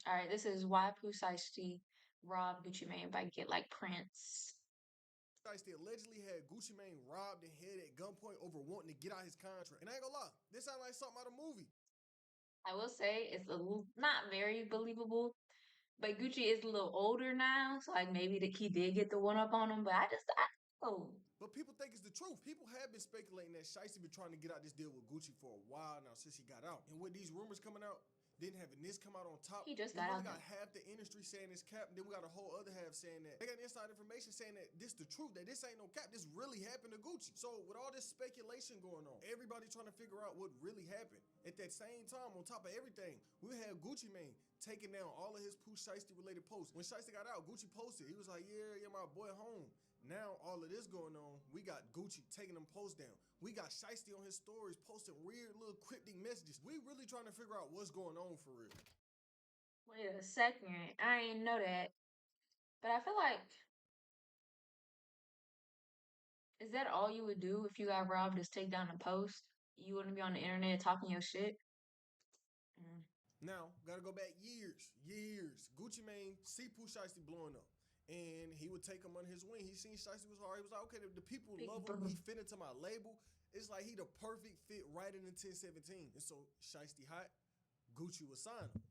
All right, this is why Pooh Shiesty robbed Gucci Mane by Get Like Prince. Shiesty allegedly had Gucci Mane robbed and held at gunpoint over wanting to get out his contract. And I ain't gonna lie, this sounds like something out of a movie. I will say it's not very believable, but Gucci is a little older now, so like maybe he did get the one up on him. But I oh, But people think it's the truth. People have been speculating that Shiesty been trying to get out this deal with Gucci for a while now since he got out. And with these rumors coming out, then having this come out on top, he just we got really out got though. half the industry saying it's cap, and then we got a whole other half saying that they got inside information saying that this the truth, that this ain't no cap, this really happened to Gucci. So with all this speculation going on, everybody trying to figure out what really happened. At that same time, on top of everything, we had Gucci Mane taking down all of his Pooh Shiesty related posts. When Shiesty got out, Gucci posted, he was like, yeah, my boy home. Now all of this going on, we got Gucci taking them posts down. We got Shiesty on his stories posting weird little cryptic messages. We really trying to figure out what's going on for real. Wait a second, I ain't know that, but I feel like is that all you would do if you got robbed? Is take down a post? You wouldn't be on the internet talking your shit. Mm. Now, gotta go back years. Gucci Mane see Pooh Shiesty blowing up. And he would take him under his wing. He seen Shiesty was hard. He was like, okay, the people Big love him. brother. He fit into my label. It's like he the perfect fit right in the 1017. And so Shiesty hot, Gucci was signed him.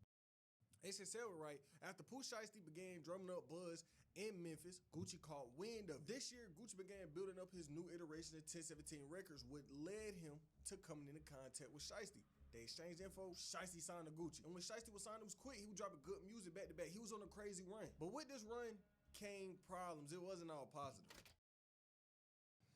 HSL was right. After Pooh Shiesty began drumming up buzz in Memphis, Gucci caught wind of. This year, Gucci began building up his new iteration of 1017 records, what led him to coming into contact with Shiesty. They exchanged info, Shiesty signed to Gucci. And when Shiesty was signed, it was quick. He was dropping good music back to back. He was on a crazy run. But with this run came problems. It wasn't all positive.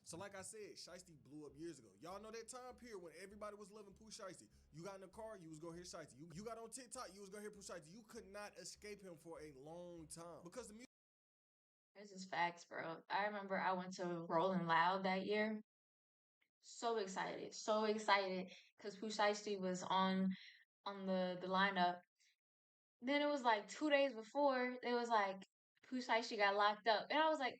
So like I said, Shiesty blew up years ago. Y'all know that time period when everybody was loving Pooh Shiesty. You got in the car, you was gonna hear Shiesty. You got on TikTok, you was gonna hear Pooh Shiesty. You could not escape him for a long time because the music. This is facts, bro. I remember I went to Rolling Loud that year. So excited, because Pooh Shiesty was on the lineup. Then it was like 2 days before, it was like Pooh Shiesty got locked up, and I was like,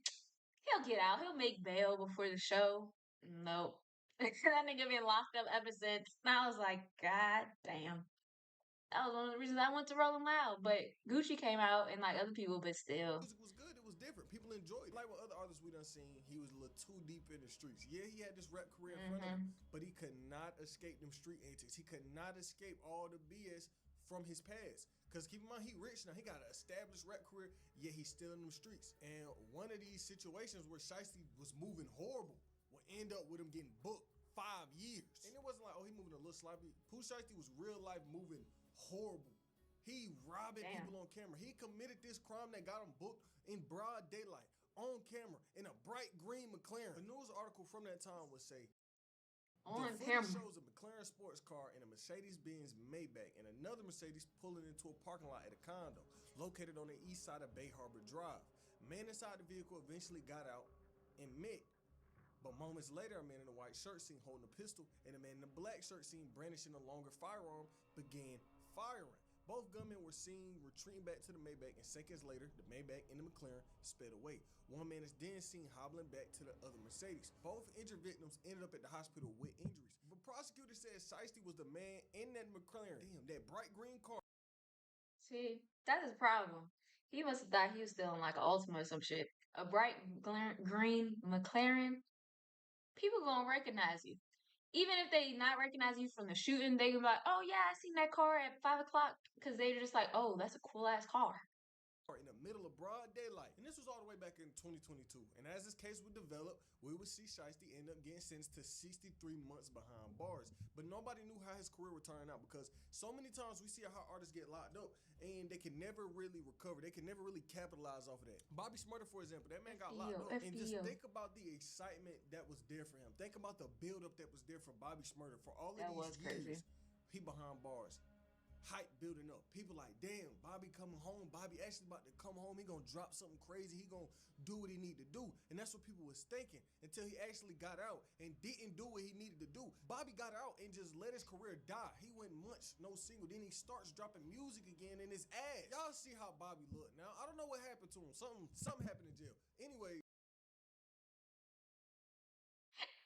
he'll get out, he'll make bail before the show. Nope. That nigga been locked up ever since. And I was like, God damn. That was one of the reasons I went to Rolling Loud. But Gucci came out and like other people, but still. Music was good. It was different. People enjoyed it. Like with other artists we done seen, he was a little too deep in the streets. Yeah, he had this rap career in front of him, but he could not escape them street antics. He could not escape all the BS from his past. Cause keep in mind, he rich now. He got an established rap career, yet he's still in them streets. And one of these situations where Shiesty was moving horrible will end up with him getting booked 5 years. And it wasn't like, oh, he moving a little sloppy. Pooh Shiesty was real life moving horrible. He robbing Damn. people on camera. He committed this crime that got him booked in broad daylight, on camera, in a bright green McLaren. A news article from that time would say, On the footage camera. shows a McLaren sports car and a Mercedes-Benz Maybach and another Mercedes pulling into a parking lot at a condo located on the east side of Bay Harbor Drive. A man inside the vehicle eventually got out and met. But moments later, a man in a white shirt seen holding a pistol and a man in a black shirt seen brandishing a longer firearm began firing. Both gunmen were seen retreating back to the Maybach, and seconds later, the Maybach and the McLaren sped away. One man is then seen hobbling back to the other Mercedes. Both injured victims ended up at the hospital with injuries. But prosecutors said Shiesty was the man in that McLaren. Damn, that bright green car. See, that's his problem. He must have thought he was still in like an Ultima or some shit. A bright green McLaren. People gonna recognize you. Even if they not recognize you from the shooting, they gonna be like, oh yeah, I seen that car at 5 o'clock. Because they're just like, oh, that's a cool ass car. In the middle of broad daylight. And this was all the way back in 2022. And as this case would develop, we would see Shiesty end up getting sentenced to 63 months behind bars. But nobody knew how his career would turn out because so many times we see how artists get locked up and they can never really recover. They can never really capitalize off of that. Bobby Shmurda, for example, that man got locked up. And just think about the excitement that was there for him. Think about the buildup that was there for Bobby Shmurda for all of these years. He behind bars. Hype building up. People like, damn, Bobby coming home. Bobby actually about to come home. He gonna drop something crazy. He gonna do what he need to do. And that's what people was thinking until he actually got out and didn't do what he needed to do. Bobby got out and just let his career die. He went months, no single. Then he starts dropping music again in his ass. Y'all see how Bobby looked. Now, I don't know what happened to him. Something happened in jail. Anyway.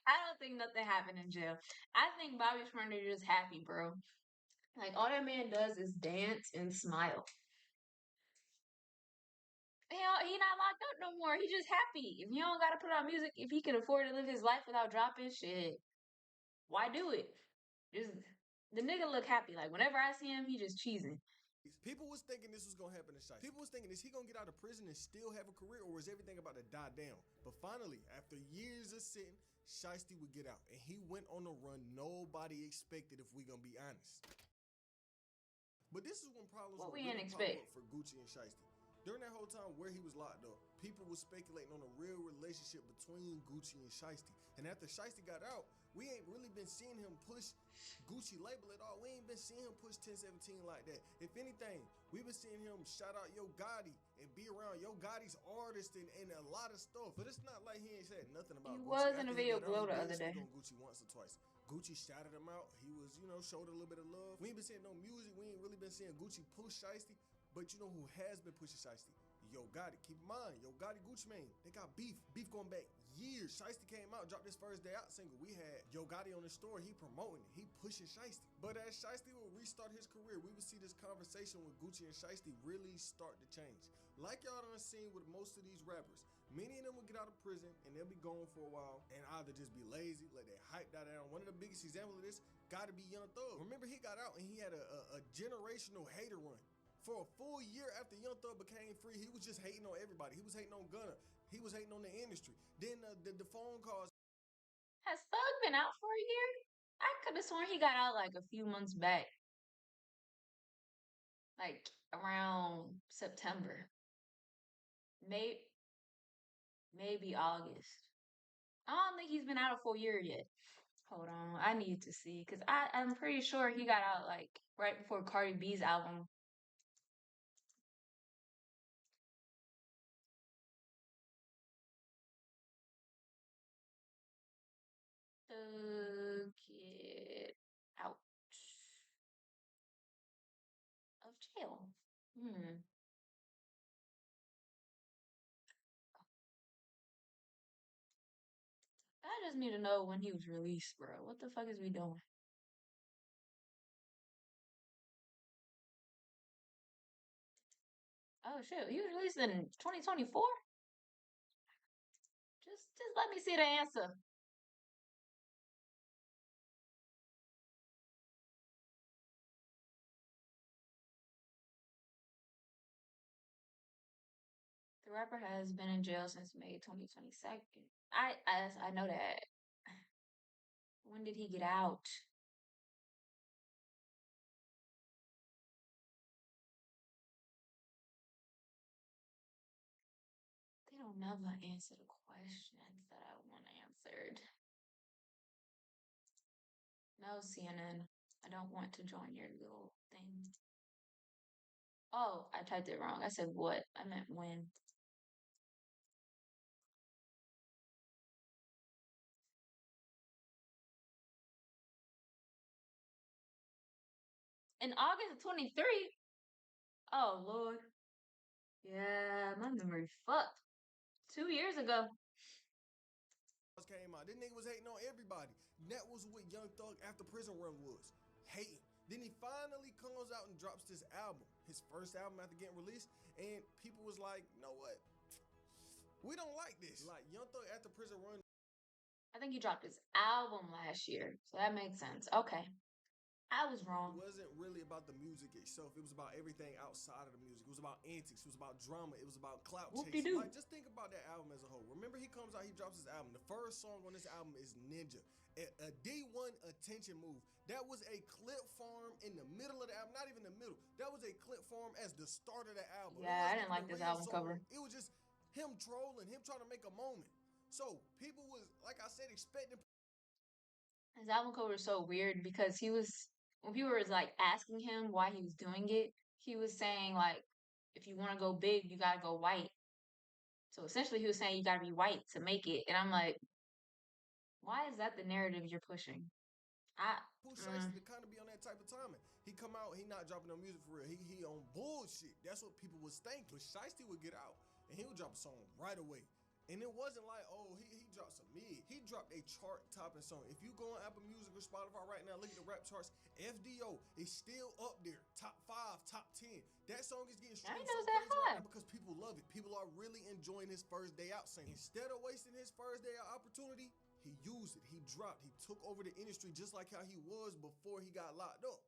I don't think nothing happened in jail. I think Bobby Shmurda just happy, bro. Like all that man does is dance and smile. Hell, he not locked up no more. He just happy. If you don't gotta put out music, if he can afford to live his life without dropping shit, why do it? Just the nigga look happy. Like whenever I see him, he just cheesing. People was thinking this was gonna happen to Shiesty. People was thinking, is he gonna get out of prison and still have a career, or is everything about to die down? But finally, after years of sitting, Shiesty would get out, and he went on a run nobody expected, if we gonna be honest. But this is when problems What would we really didn't pop expect. up for Gucci and Shiesty. During that whole time where he was locked up, people were speculating on a real relationship between Gucci and Shiesty. And after Shiesty got out, we ain't really been seeing him push Gucci label at all. We ain't been seeing him push 1017 like that. If anything, we've been seeing him shout out Yo Gotti and be around Yo Gotti's artist and a lot of stuff. But it's not like he ain't said nothing about He Gucci. was in After a he video got out, Glow he the did other speak day. on Gucci once or twice. Gucci shouted him out. He was, showed a little bit of love. We ain't been seeing no music. We ain't really been seeing Gucci push Shiesty. But you know who has been pushing Shiesty? Yo Gotti. Keep in mind, Yo Gotti, Gucci Mane, they got beef. Beef going back years. Shiesty came out, dropped his first day out single. We had Yo Gotti on the store. He promoting it. He pushing Shiesty. But as Shiesty will restart his career, we would see this conversation with Gucci and Shiesty really start to change. Like y'all done seen with most of these rappers, many of them will get out of prison and they'll be gone for a while and either just be lazy, let their hype die down. One of the biggest examples of this gotta be Young Thug. Remember, he got out and he had a generational hater run. For a full year after Young Thug became free, he was just hating on everybody. He was hating on Gunna. He was hating on the industry. Then the phone calls. Has Thug been out for a year? I could have sworn he got out like a few months back. Like around September. Maybe August. I don't think he's been out a full year yet. Hold on, I need to see because I'm pretty sure he got out like right before Cardi B's album. To get out of jail. I just need to know when he was released, bro. What the fuck is we doing? Oh shit, he was released in 2024. Just let me see the answer. The rapper has been in jail since May 2022. I know that. When did he get out? They don't never answer the questions that I want answered. No, CNN. I don't want to join your little thing. Oh, I typed it wrong. I said what? I meant when. In August of 23? Oh, Lord. Yeah, my memory fucked. 2 years ago. Came out. This nigga was hating on everybody. That was what Young Thug after prison run was. Hating. Then he finally comes out and drops this album. His first album after getting released. And people was like, you know what? We don't like this. Like Young Thug after prison run. I think he dropped his album last year. So that makes sense. Okay. I was wrong. It wasn't really about the music itself. It was about everything outside of the music. It was about antics. It was about drama. It was about clout chasing. Like, just think about that album as a whole. Remember, he comes out, he drops his album. The first song on this album is Ninja, a D1 attention move. That was a clip farm in the middle of the album. Not even the middle. That was a clip farm as the start of the album. Yeah, I didn't like this album cover. It was just him trolling, him trying to make a moment. So people was, like I said, expecting. His album cover was so weird because when people were like asking him why he was doing it, he was saying like, if you want to go big, you gotta go white. So essentially, he was saying you gotta be white to make it, and I'm like, why is that the narrative you're pushing? Pooh Shiesty to kind of be on that type of timing. He come out, he not dropping no music for real. He on bullshit. That's what people was thinking. But Shiesty would get out and he would drop a song right away. And it wasn't like, oh, he dropped some mid. He dropped a chart-topping song. If you go on Apple Music or Spotify right now, look at the rap charts, FDO is still up there. Top 5, top 10. That song is getting I streamed know so it's that crazy right high. now because people love it. People are really enjoying his first day out saying, instead of wasting his first day out opportunity, he used it. He dropped. He took over the industry just like how he was before he got locked up.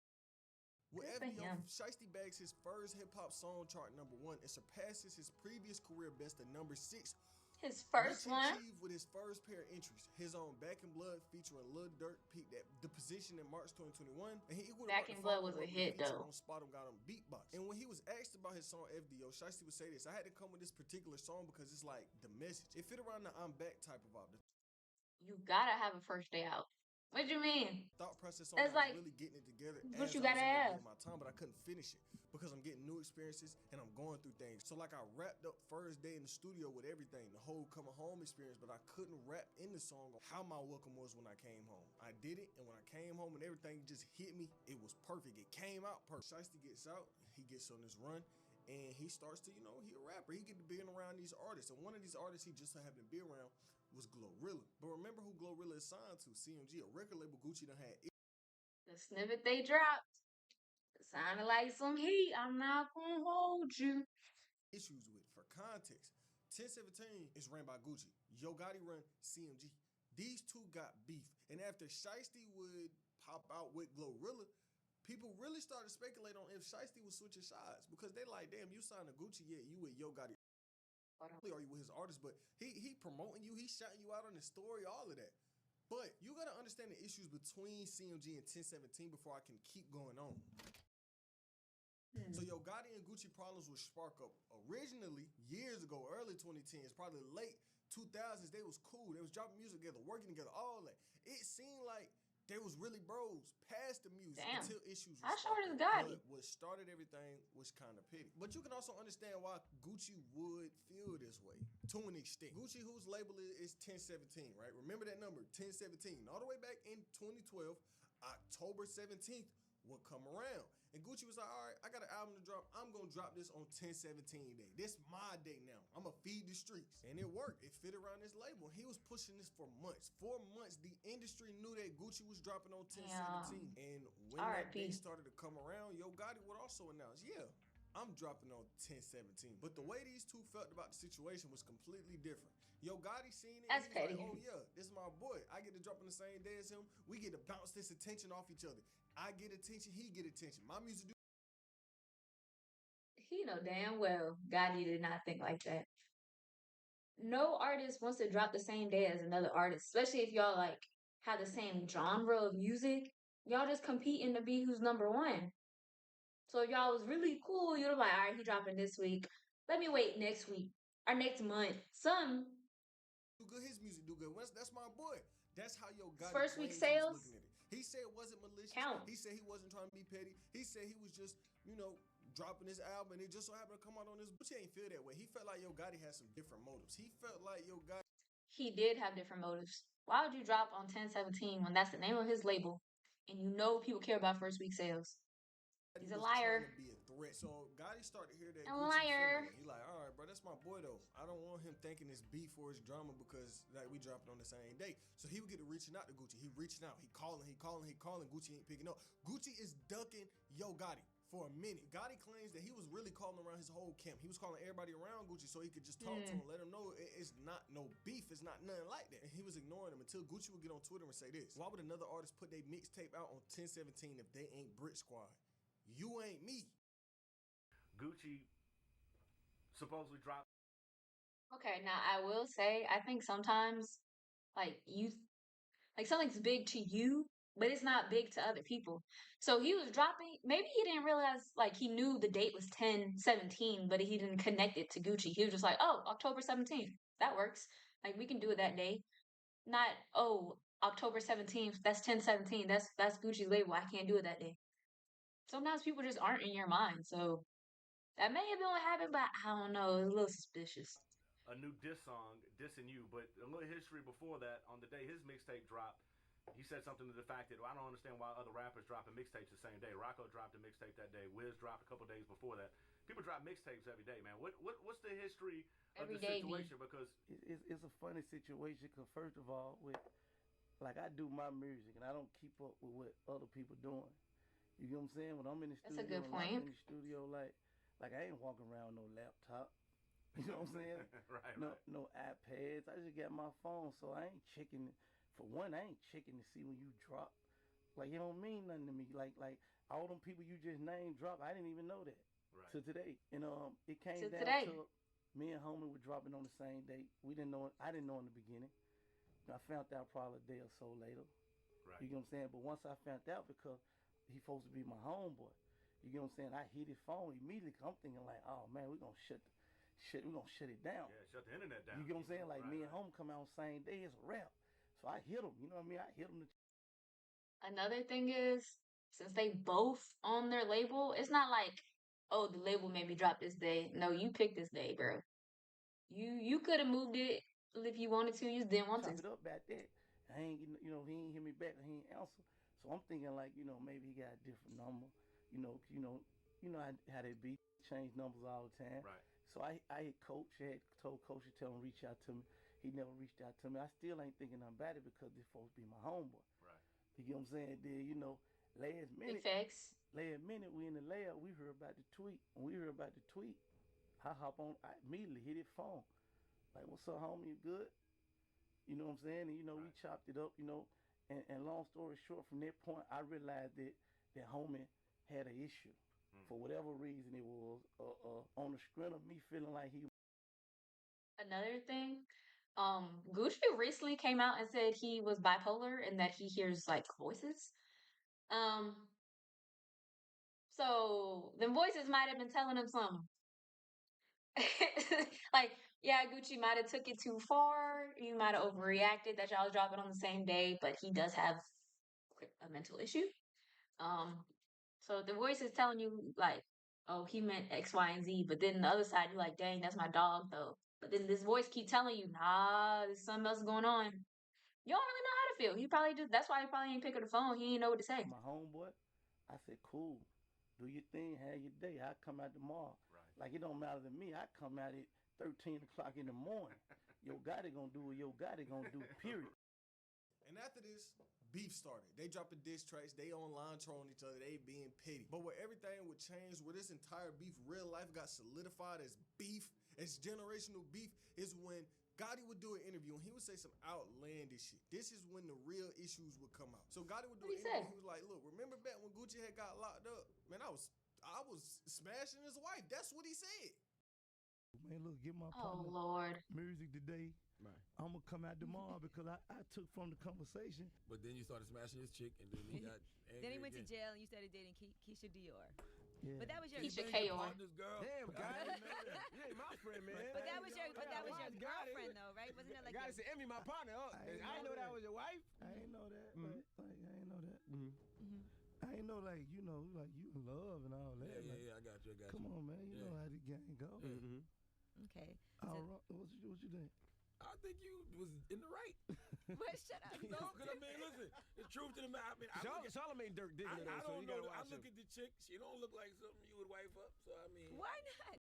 With Good for FDO, him. Shiesty bags his first hip-hop song chart #1 and surpasses his previous career best at #6, His which first he one. achieved with his first pair of entries. His own Back in Blood featuring Lil Durk peaked at the position in March 2021, and he equal to Back the in Blood was a follow-up hit feature though. on Spot 'em Got 'em Beatbox. And when he was asked about his song FDO, Shiesty would say this: I had to come with this particular song because it's like the message. It fit around the I'm back type of vibe. You gotta have a first day out. What do you mean? Thought process on it, It's I was like really getting it together what as you I was gotta in there have. doing my time, but I couldn't finish it because I'm getting new experiences and I'm going through things. So like I wrapped up first day in the studio with everything, the whole coming home experience, but I couldn't rap in the song how my welcome was when I came home. I did it, and when I came home and everything just hit me, it was perfect. It came out perfect. Shiesty gets out, he gets on this run, and he starts to, he a rapper. He get to being around these artists, and one of these artists he just so happened to be around was Glorilla. But remember who Glorilla is signed to? CMG, a record label Gucci done had The snippet they dropped sounded like some heat. I'm not gonna hold you. issues with. For context, 1017 is ran by Gucci. Yo Gotti run CMG. These two got beef. And after Shiesty would pop out with Glorilla, people really started speculating on if Shiesty was switching sides because they like, damn, you signed to Gucci, yet you with Yo Gotti. Are you with his artist? But he promoting you, he shouting you out on his story, all of that. But you gotta understand the issues between CMG and 1017 before I can keep going on. So Yo Gotti and Gucci problems would spark up originally years ago, early 2010s, probably late 2000s. They was cool. They was dropping music together, working together, all that. It seemed like they was really bros past the music until issues How would short spark is up. Gotti? But what started everything was kind of petty. But you can also understand why Gucci would feel this way to an extent. Gucci, whose label is 1017, right? Remember that number, 1017. All the way back in 2012, October 17th would come around. And Gucci was like, all right, I got an album to drop. I'm going to drop this on 1017 day. This my day now. I'm going to feed the streets. And it worked. It fit around this label. He was pushing this for months. 4 months, the industry knew that Gucci was dropping on 1017. And when that day started to come around, Yo Gotti would also announce, yeah, I'm dropping on 1017. But the way these two felt about the situation was completely different. Yo Gotti seen it. That's and he was petty. like, oh yeah, this is my boy. I get to drop on the same day as him. We get to bounce this attention off each other. I get attention, he get attention. My music do. He know damn well Gotti did not think like that. No artist wants to drop the same day as another artist, especially if y'all like have the same genre of music. Y'all just competing to be who's #1. So if y'all was really cool, you'd be like, all right, he dropping this week. Let me wait next week or next month. Some Do good, his music do good. That's my boy. That's how Yo Gotti first week claims he was sales looking at it. He said it wasn't malicious. count. He said he wasn't trying to be petty. He said he was just, dropping this album and it just so happened to come out on this. Gucci ain't feel that way. He felt like Yo Gotti had some different motives. He felt like Yo Gotti He did have different motives. Why would you drop on 1017 when that's the name of his label and you know people care about first week sales? He's a was trying liar. to be a threat. So Gotti started to hear that A Gucci liar. feeling. He like, all right, bro, that's my boy though. I don't want him thinking it's beef or it's drama because like we dropping on the same day. So he would get to reaching out to Gucci. He reaching out. He calling. Gucci ain't picking up. Gucci is ducking Yo Gotti for a minute. Gotti claims that he was really calling around his whole camp. He was calling everybody around Gucci so he could just talk to him, let him know it's not no beef. It's not nothing like that. And he was ignoring him until Gucci would get on Twitter and say this: why would another artist put their mixtape out on 1017 if they ain't Brit Squad? You ain't me. Gucci supposedly dropped. Okay, now I will say I think sometimes like something's big to you, but it's not big to other people. So he was dropping, maybe he didn't realize like he knew the date was 1017, but he didn't connect it to Gucci. He was just like, oh, October 17th. That works. Like we can do it that day. Not, oh, October 17th, that's 1017. That's Gucci's label. I can't do it that day. Sometimes people just aren't in your mind. So that may have been what happened, but I don't know. It's a little suspicious. A new diss song, dissing you, but a little history before that, on the day his mixtape dropped, he said something to the fact that, well, I don't understand why other rappers dropping mixtapes the same day. Rocco dropped a mixtape that day. Wiz dropped a couple days before that. people drop mixtapes every day, man. What's the history of Every the day, B. situation? Because It's a funny situation because first of all, with like I do my music and I don't keep up with what other people doing. You get what I'm saying? When I'm in the That's a studio good and I'm point. in the studio, like I ain't walking around no laptop. You know what I'm saying? right, No, right. no iPads. I just got my phone, so I ain't checking. For one, I ain't checking to see when you drop. Like it don't mean nothing to me. Like all them people you just name drop, I didn't even know that Right. till today. And it To came down today. to me and homie were dropping on the same date. We didn't know. I didn't know in the beginning. I found out probably a day or so later. Right. You get what I'm saying? But once I found out, because he supposed to be my homeboy, you get what I'm saying? I hit his phone immediately. Cause I'm thinking like, oh man, we're gonna shut it down. Yeah, shut the internet down. You get what I'm saying? Like right, me and right. home come out on the same day, it's a wrap. So I hit him. You know what I mean? I hit him. Another thing is, since they both on their label, it's not like, oh, the label made me drop this day. No, you picked this day, bro. You could have moved it if you wanted to. You just didn't want to. Chop it up back there. I ain't getting, he ain't hear me back. He ain't answer. So I'm thinking like, maybe he got a different number. How they be change numbers all the time. Right. So I hit coach. I had told coach to tell him reach out to me. He never reached out to me. I still ain't thinking nothing about it because this supposed to be my homeboy. Right. You get what I'm saying? Then last Big minute, facts. we in the lab. We heard about the tweet. When we heard about the tweet, I hop on. I immediately hit his phone. Like, what's up, homie? You good? You know what I'm saying? And right. we chopped it up. And long story short, from that point, I realized that homie had an issue. For whatever reason it was, on the strength of me feeling like he. Another thing, Gucci recently came out and said he was bipolar and that he hears like voices. Um, so the voices might have been telling him something. Like, yeah, Gucci might have took it too far. He might have overreacted that y'all was dropping on the same day, but he does have a mental issue. Um, so the voice is telling you like, oh, he meant X, Y, and Z, but then the other side, you're like, dang, that's my dog though. But then this voice keep telling you, nah, there's something else going on. You don't really know how to feel. He probably just that's why he probably ain't pick up the phone. He ain't know what to say. My homeboy, I said, cool. Do your thing, have your day. I come out tomorrow. Right. Like, it don't matter to me. I come out at 13 o'clock in the morning. Yo Gotti gonna do what Yo Gotti gonna do, period. And after this, beef started. They dropping diss tracks. They online trolling each other. They being petty. But where everything would change, where this entire beef, real life, got solidified as beef, as generational beef, is when Gotti would do an interview and he would say some outlandish shit. This is when the real issues would come out. So Gotti would do What'd an he say? interview. He was like, "Look, remember back when Gucci had got locked up? Man, I was smashing his wife." That's what he said. Man, look, get my Oh partner Lord. music today. Right. I'm gonna come out tomorrow because I took from the conversation. But then you started smashing his chick, and then he got angry. Then he went again. to jail, and you started dating Keisha Dior. Yeah. But that was your. Keisha Bang your Kayor. partners, girl. Damn, I guy. didn't know that. You ain't my friend, man. But that was your Got it. girlfriend though, right? Wasn't that like Gotta your, say, Emmy, my partner. Oh, I I ain't didn't know know that that. was your wife. I ain't know that. Mhm. Like, I ain't know that. Mm-hmm. I ain't know like like you in love and all that. Yeah, like, yeah, I got you. Come on, man. You Yeah. know how the gang go. Mm-hmm. okay? All right. What you think? I think you was in the right. But shut up. No, because I mean, listen, the truth to the matter. I mean, Charlamagne Dirk digging it, I so don't you know. gotta I watch look him. at the chick. She don't look like something you would wife up. So I mean, Why not?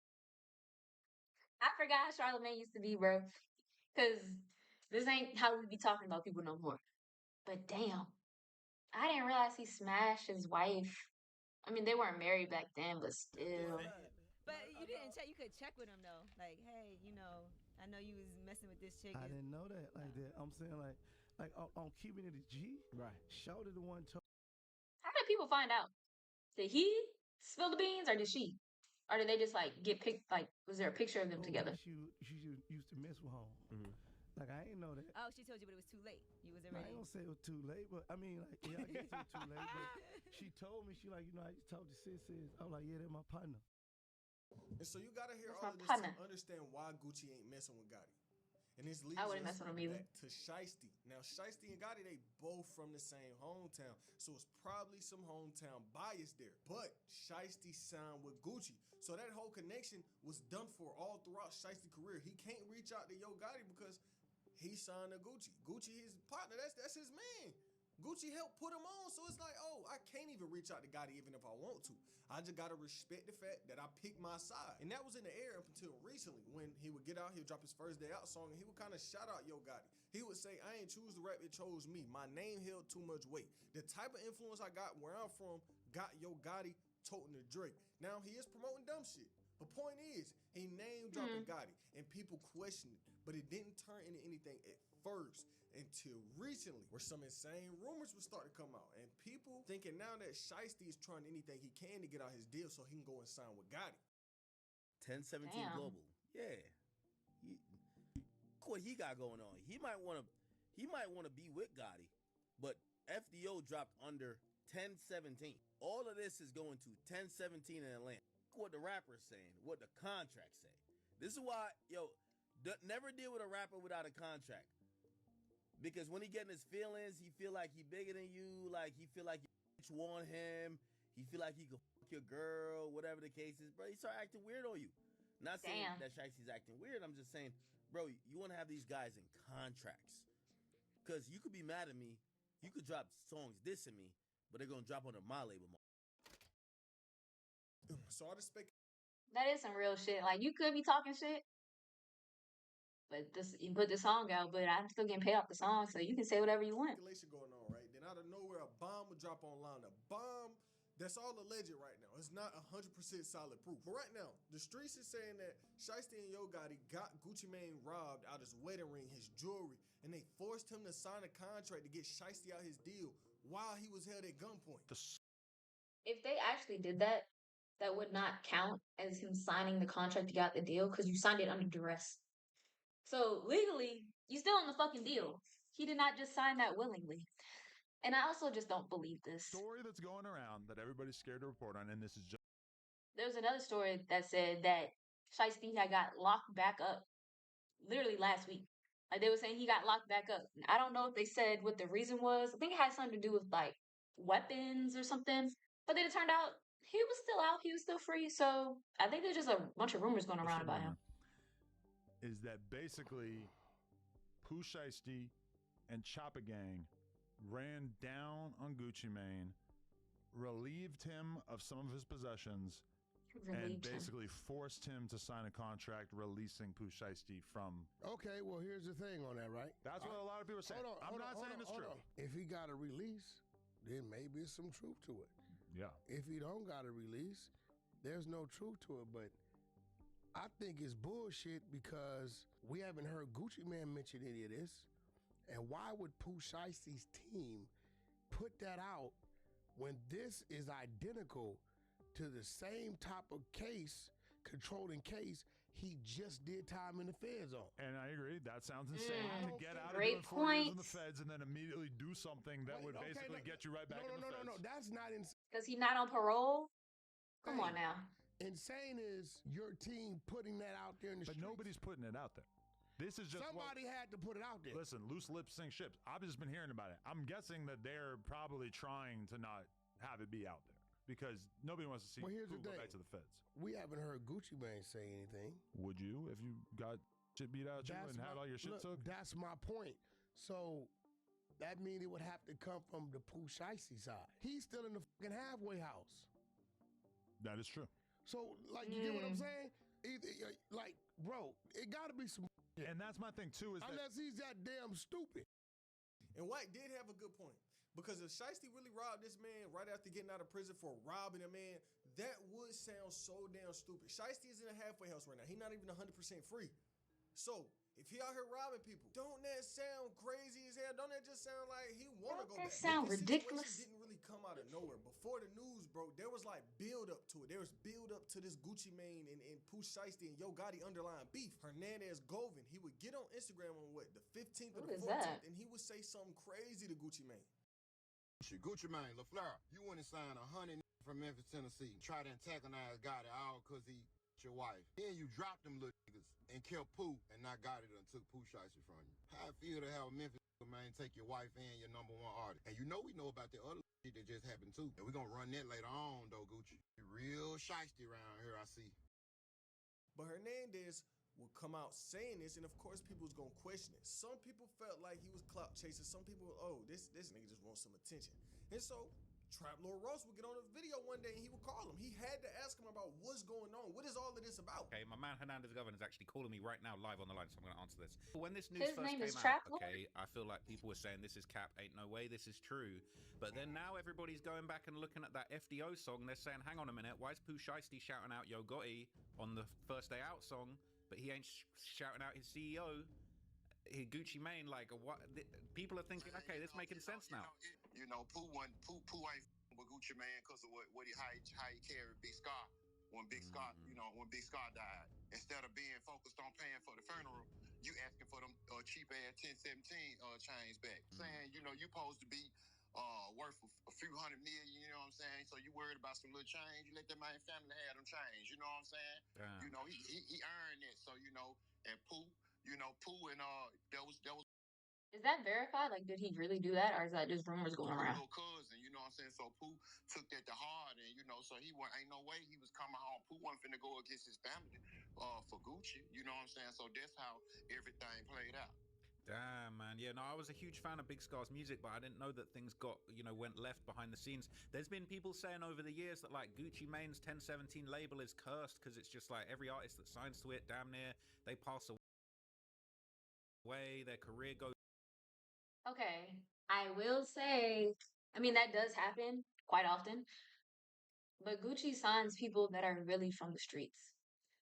I forgot how Charlamagne used to be, bro. Cause this ain't how we be talking about people no more. But damn, I didn't realize he smashed his wife. I mean, they weren't married back then, but still. But you didn't check. You could check with him though. Like, hey, I know you was messing with this chick. I didn't know that like that. I'm saying like on keeping it a G. Right. Shouted the one told. How did people find out? Did he spill the beans or did she? Or did they just like get picked? Like, was there a picture of them together? She used to mess with home. Mm-hmm. Like I ain't know that. Oh, she told you, but it was too late. You was I ain't already. gonna say it was too late, but I mean, like, yeah, I guess it was too late. But she told me, she like, I just talked to sis. I was like, yeah, that's my partner. And so you gotta hear That's all my of this partner. to understand why Gucci ain't messing with Gotti. And this leads I wouldn't us mess with him either. back to Shiesty. Now, Shiesty and Gotti, they both from the same hometown. So it's probably some hometown bias there. But Shiesty signed with Gucci. So that whole connection was done for all throughout Shiesty's career. He can't reach out to Yo Gotti because he signed to Gucci. Gucci, his partner, that's his man. Gucci helped put him on, so it's like, oh, I can't even reach out to Gotti even if I want to. I just gotta respect the fact that I picked my side. And that was in the air up until recently when he would get out, he would drop his first day out song, and he would kind of shout out Yo Gotti. He would say, I ain't choose to rap, it chose me. My name held too much weight. The type of influence I got where I'm from got Yo Gotti toting to Drake. Now he is promoting dumb shit. But point is, he name dropping Gotti, and people questioned it, but it didn't turn into anything at first until recently, where some insane rumors would start to come out, and people thinking now that Shiesty is trying anything he can to get out his deal so he can go and sign with Gotti. 1017 Damn. Global, yeah. What he got going on? He might want to be with Gotti, but FDO dropped under 1017. All of this is going to 1017 in Atlanta. What the rapper's saying, what the contracts say. This is why, never deal with a rapper without a contract. Because when he getting his feelings, he feel like he bigger than you, like he feel like you want him, he feel like he could fuck your girl, whatever the case is, bro. He start acting weird on you. Not saying that Shiesty's acting weird. I'm just saying, bro, you want to have these guys in contracts. Because you could be mad at me, you could drop songs dissing me, but they're going to drop under my label. So all the That is some real shit. Like, you could be talking shit, but you put the song out, but I'm still getting paid off the song, so you can say whatever you want. speculation going on, right? Then out of nowhere, a bomb would drop online. A bomb, that's all alleged right now. It's not 100% solid proof. But right now, the streets is saying that Shiesty and Yo Gotti got Gucci Mane robbed out his wedding ring, his jewelry, and they forced him to sign a contract to get Shiesty out his deal while he was held at gunpoint. If they actually did that, that would not count as him signing the contract to get out the deal because you signed it under duress. So legally, you still on the fucking deal. He did not just sign that willingly. And I also just don't believe this. Story that's going around that everybody's scared to report on, and this is just. There was another story that said that Shiesty had got locked back up literally last week. Like, they were saying he got locked back up. I don't know if they said what the reason was. I think it had something to do with like weapons or something. But then it turned out he was still out. He was still free. So I think there's just a bunch of rumors going around about him. Is that basically Pooh Shiesty and Choppa Gang ran down on Gucci Mane, relieved him of some of his possessions, and basically forced him to sign a contract releasing Pooh Shiesty from. Okay, well, here's the thing on that, right? That's what a lot of people are saying. I'm not saying it's true. If he got a release, then maybe it's some truth to it. Yeah. If he don't got a release, there's no truth to it. But I think it's bullshit because we haven't heard Gucci Mane mention any of this. And why would Pooh Shiesty's team put that out when this is identical to the same type of case, controlling case, he just did time in the feds on? And I agree. That sounds insane to get out of Great doing 4 years in point. the feds and then immediately do something that would basically get you right back in the feds. No. That's not insane. Because he's not on parole? Come on now. Insane is your team putting that out there in the streets. But nobody's putting it out there. This is just somebody had to put it out there. Listen, loose lips sink ships. I've just been hearing about it. I'm guessing that they're probably trying to not have it be out there because nobody wants to see Pooh go back to the feds. We haven't heard Gucci Mane say anything. Would you if you got shit beat out you and had all your shit took? That's my point. So that means it would have to come from the Pooh Shiesty side. He's still in the fucking halfway house. That is true. So, like, you get what I'm saying? Like, bro, it got to be some. And that's my thing too. Unless he's that damn stupid. And White did have a good point. Because if Shiesty really robbed this man right after getting out of prison for robbing a man, that would sound so damn stupid. Shiesty is in a halfway house right now. He's not even 100% free. So, if he out here robbing people, don't that sound crazy as hell? Don't that just sound like he want to go back? That sound ridiculous. Didn't really come out of nowhere. Before the news broke, there was like build up to it. There was build up to this Gucci Mane and Pooh Shiesty and Yo Gotti underlying beef. Hernandez Govin, he would get on Instagram on the 15th or the 14th, and he would say something crazy to Gucci Mane. Gucci Mane, LaFleur, you went and signed 100 from Memphis, Tennessee. Try to antagonize Gotti all because he your wife. Then you dropped them little niggas and killed Pooh and not Gotti and took Pooh Shiesty from you. How it feel to have Memphis, man, take your wife and your #1 artist? And you know we know about the other shit that just happened too. And we're going to run that later on, though, Gucci. Real shiesty around here, I see. But Hernandez would come out saying this, and of course people was gonna question it. Some people felt like he was clout chasing. Some people, oh, this nigga just wants some attention. And so Trap Lord Ross would get on a video one day and he would call him. He had to ask him about what's going on. What is all of this about? Okay, my man Hernandez Govern is actually calling me right now live on the line, so I'm going to answer this. When this news His first name came is out, Trap Lord? okay, I feel like people were saying this is cap, ain't no way, this is true. But then now everybody's going back and looking at that FDO song. They're saying, hang on a minute, why is Pooh Shiesty shouting out Yo Gotti on the First Day Out song, but he ain't shouting out his CEO, Gucci Mane? Like, what? People are thinking, okay, this making sense now. Pooh ain't with Gucci Mane because of how he carried Big Scar when Big Scar, when Big Scar died. Instead of being focused on paying for the funeral, you asking for them cheap ass 1017 chains back. Saying, you supposed to be worth a few $100 million, you know what I'm saying? So you worried about some little change, you let that man family have them change, you know what I'm saying? Damn. He earned it. So, and Pooh, Pooh and there was Is that verified? Like, did he really do that, or is that just rumors going around? little cousin, you know what I'm saying? So Pooh took that to heart, and so he ain't no way he was coming home. Pooh wasn't finna go against his family for Gucci, you know what I'm saying? So that's how everything played out. Damn, man. Yeah, no, I was a huge fan of Big Scar's music, but I didn't know that things went left behind the scenes. There's been people saying over the years that, like, Gucci Mane's 1017 label is cursed because it's just like every artist that signs to it, damn near, they pass away, their career goes. Okay, I will say, I mean, that does happen quite often, but Gucci signs people that are really from the streets.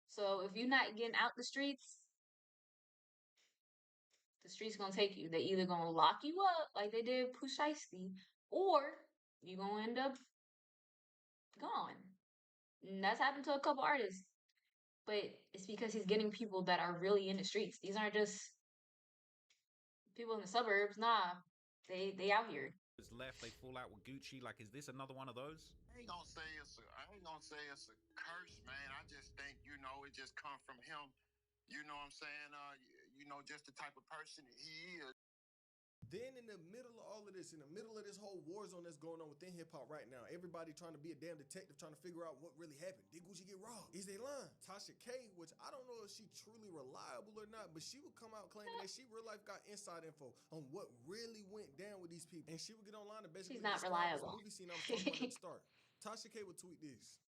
So if you're not getting out the streets gonna take you. They either gonna lock you up like they did Pooh Shiesty, or you gonna end up gone. And that's happened to a couple artists. But it's because he's getting people that are really in the streets. These aren't just people in the suburbs. Nah, they out here. Left, they fall out with Gucci. Like, is this another one of those? I ain't gonna say it's a curse, man. I just think, it just come from him. You know what I'm saying? Just the type of person he is. Then in the middle of all of this, in the middle of this whole war zone that's going on within hip hop right now, everybody trying to be a damn detective, trying to figure out what really happened. Did Gucci get robbed? Is they lying? Tasha K, which I don't know if she truly reliable or not, but she would come out claiming that she real life got inside info on what really went down with these people. And she would get online and basically She's not describe reliable. this movie scene I was talking about at the start. Tasha K would tweet this.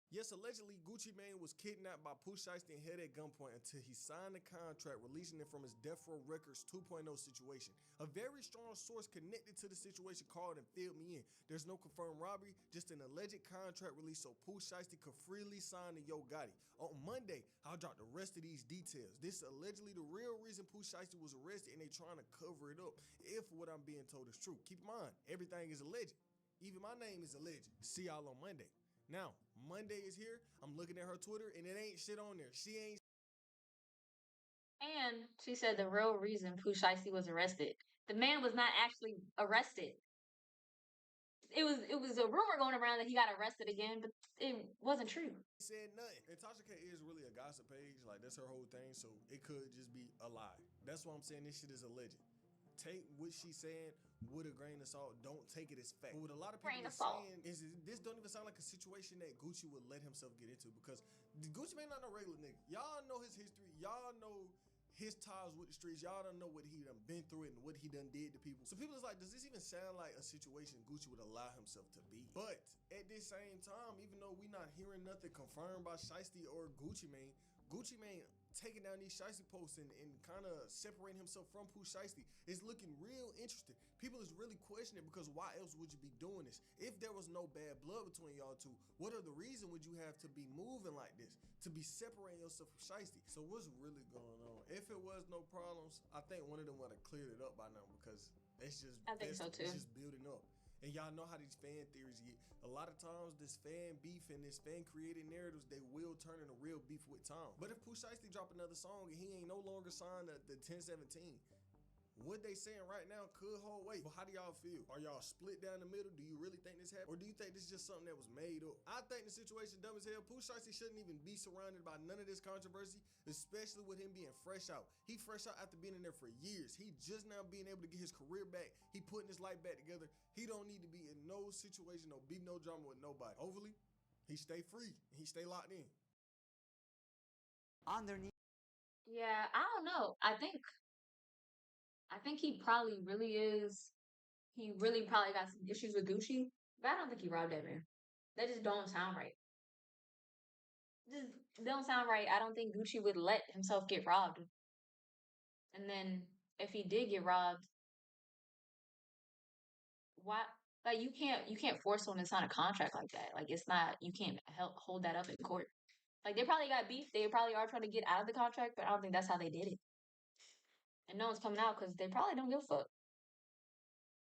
Yes, allegedly, Gucci Mane was kidnapped by Pooh Shiesty and held at gunpoint until he signed a contract releasing him from his Death Row Records 2.0 situation. A very strong source connected to the situation called and filled me in. There's no confirmed robbery, just an alleged contract release so Pooh Shiesty could freely sign to Yo Gotti. On Monday, I'll drop the rest of these details. This is allegedly the real reason Pooh Shiesty was arrested, and they trying to cover it up if what I'm being told is true. Keep in mind, everything is alleged. Even my name is alleged. See y'all on Monday. Now, Monday is here. I'm looking at her Twitter, and it ain't shit on there. She ain't. And she said the real reason Pooh Shiesty was arrested. The man was not actually arrested. It was a rumor going around that he got arrested again, but it wasn't true. Said nothing. And Tasha K is really a gossip page. Like, that's her whole thing. So it could just be a lie. That's why I'm saying this shit is alleged. Take what she's saying with a grain of salt. Don't take it as fact. But what a lot of people are saying is this don't even sound like a situation that Gucci would let himself get into, because Gucci Mane not no regular nigga. Y'all know his history. Y'all know his ties with the streets. Y'all don't know what he done been through and what he done did to people. So people is like, does this even sound like a situation Gucci would allow himself to be? But at this same time, even though we not hearing nothing confirmed by Shiesty or Gucci Mane taking down these Shiesty posts and kind of separating himself from Pooh Shiesty is looking real interesting. People is really questioning, because why else would you be doing this? If there was no bad blood between y'all two, what other reason would you have to be moving like this, to be separating yourself from Shiesty? So what's really going on? If it was no problems, I think one of them would have cleared it up by now, because it's just, I think so too. It's just building up. And y'all know how these fan theories get. A lot of times, this fan beef and this fan created narratives, they will turn into real beef with time. But if Pooh Shiesty drop another song and he ain't no longer signed the 1017, what they saying right now could hold weight. But how do y'all feel? Are y'all split down the middle? Do you really think this happened? Or do you think this is just something that was made up? I think the situation dumb as hell. Pooh Shiesty shouldn't even be surrounded by none of this controversy, especially with him being fresh out. He fresh out after being in there for years. He just now being able to get his career back. He putting his life back together. He don't need to be in no situation, no beef, no drama with nobody. Hopefully, he stay free and he stay locked in. On their knees. Yeah, I don't know. I think he probably really is. He really probably got some issues with Gucci, but I don't think he robbed that man. That just don't sound right. Just don't sound right. I don't think Gucci would let himself get robbed. And then if he did get robbed, why? Like you can't force someone to sign a contract like that. Like it's not you can't help hold that up in court. Like they probably got beef. They probably are trying to get out of the contract, but I don't think that's how they did it. And no one's coming out because they probably don't give a fuck.